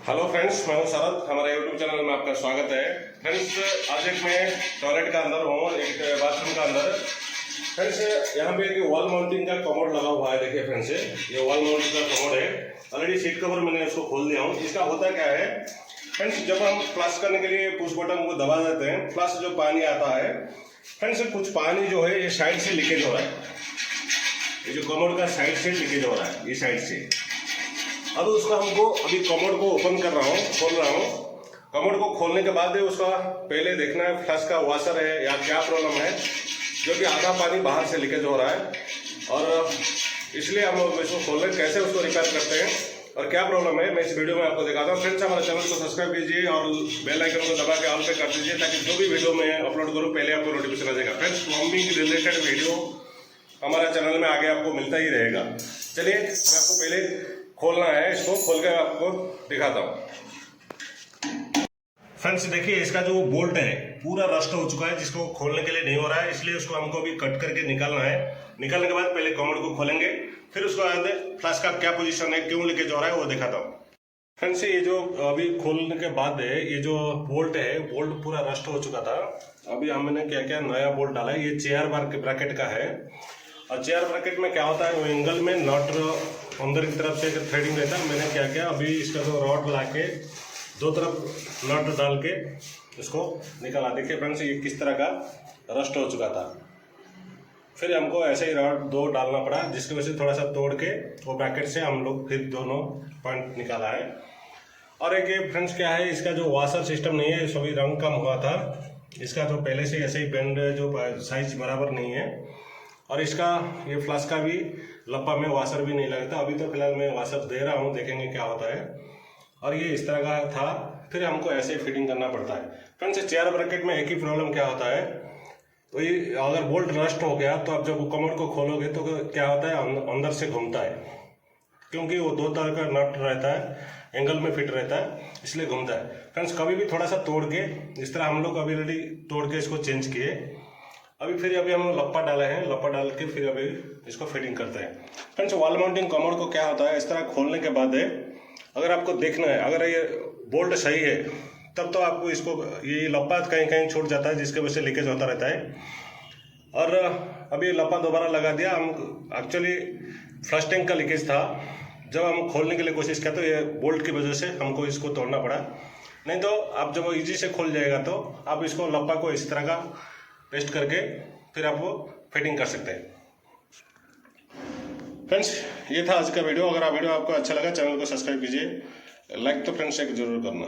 Hello friends, मैं हूं शरद। हमारे यूट्यूब चैनल में आपका स्वागत है। फ्रेंड्स, आज एक मैं टॉयलेट का अंदर हूं, एक बाथरूम का अंदर। फ्रेंड्स, यहाँ पे एक वॉल माउंटिंग का कमोड लगा हुआ है। देखिए फ्रेंड्स, ये वॉल माउंटिंग का कमोड है। ऑलरेडी सीट कवर मैंने इसको खोल दिया हूँ। इसका होता क्या है फ्रेंड्स, जब हम फ्लश करने के लिए पुश बटन को दबा देते हैं, फ्लश जो पानी आता है फ्रेंड्स, कुछ पानी जो है ये साइड से लीकेज हो रहा है। ये जो कमोड का साइड से लीकेज हो रहा है, ये साइड से। अब उसका हमको अभी कमोड को ओपन कर रहा हूँ, खोल रहा हूँ। कमोड को खोलने के बाद उसका पहले देखना है फ्लश का वाशर है या क्या प्रॉब्लम है, जो कि आधा पानी बाहर से लीकेज हो रहा है। और इसलिए हम इसको खोल रहे हैं, कैसे उसको रिपेयर करते हैं और क्या प्रॉब्लम है मैं इस वीडियो में आपको दिखाता हूँ। फ्रेंड्स, हमारे चैनल को सब्सक्राइब कीजिए और बेल आइकन को दबा के ऑल पे कर दीजिए, ताकि जो भी वीडियो मैं अपलोड करूँ पहले आपको नोटिफिकेशन आ जाएगा। फ्रेंड्स, प्लम्बिंग रिलेटेड वीडियो हमारे चैनल में आगे आपको मिलता ही रहेगा। चलिए, मैं आपको पहले खोलना है, इसको खोल के आपको दिखाता हूँ। फ्रेंड्स, देखिए इसका जो बोल्ट है पूरा रस्ट हो चुका है, जिसको खोलने के लिए नहीं हो रहा है, इसलिए उसको हमको अभी कट करके निकालना है। निकालने के बाद पहले कमोड को खोलेंगे, फिर उसको फ्लश का क्या पोजीशन है, क्यों लीकेज हो रहा है, वो दिखाता हूँ। फ्रेंड्स, ये जो अभी खोलने के बाद है, ये जो बोल्ट है, बोल्ट पूरा रस्ट हो चुका था। अभी हमने क्या क्या नया बोल्ट डाला है। ये चेयर ब्रैकेट का है, और चेयर ब्रैकेट में क्या होता है, वो एंगल में नट अंदर की तरफ से थ्रेडिंग रहता है। मैंने क्या किया, अभी इसका जो रॉड ला के दो तरफ नट डाल के इसको निकाला। देखिए फ्रेंड्स, ये किस तरह का रस्ट हो चुका था। फिर हमको ऐसे ही रॉड दो डालना पड़ा, जिसकी वजह से थोड़ा सा तोड़ के वो ब्रैकेट से हम लोग फिर दोनों पॉइंट निकाला है। और एक ये फ्रेंड्स क्या है, इसका जो वाशर सिस्टम नहीं है, सभी रंग कम हुआ था। इसका जो पहले से ऐसे ही बेंड जो साइज बराबर नहीं है, और इसका ये फ्लश का भी लप्पा में वाशर भी नहीं लगता। अभी तो फिलहाल मैं वाशर दे रहा हूँ, देखेंगे क्या होता है। और ये इस तरह का था, फिर हमको ऐसे फिटिंग करना पड़ता है। फ्रेंड्स, चेयर ब्रैकेट में एक ही प्रॉब्लम क्या होता है, तो ये अगर बोल्ट रस्ट हो गया तो आप जब कमोड को खोलोगे तो क्या होता है, अंदर से घूमता है, क्योंकि वो दो तरह का नट रहता है, एंगल में फिट रहता है, इसलिए घूमता है। फ्रेंड्स, कभी भी थोड़ा सा तोड़ के, इस तरह हम लोग अभी रेडी तोड़ के इसको चेंज किए। अभी हम लप्पा डाले हैं, लप्पा डाल के फिर अभी इसको फिटिंग करते हैं। फ्रेंड्स, वॉल माउंटिंग कमोड को क्या होता है, इस तरह खोलने के बाद है, अगर आपको देखना है, अगर ये बोल्ट सही है तब तो आपको इसको ये लप्पा कहीं कहीं छूट जाता है, जिसके वजह से लीकेज होता रहता है। और अभी लप्पा दोबारा लगा दिया। हम एक्चुअली फ्लश टैंक का लीकेज था, जब हम खोलने के लिए कोशिश किया तो ये बोल्ट की वजह से हमको इसको तोड़ना पड़ा। नहीं तो आप जब इजी से खोल जाएगा तो आप इसको लप्पा को इस तरह का पेस्ट करके फिर आप वो फिटिंग कर सकते हैं। फ्रेंड्स, ये था आज का वीडियो। अगर आप वीडियो आपको अच्छा लगा, चैनल को सब्सक्राइब कीजिए, लाइक तो फ्रेंड्स एक जरूर करना।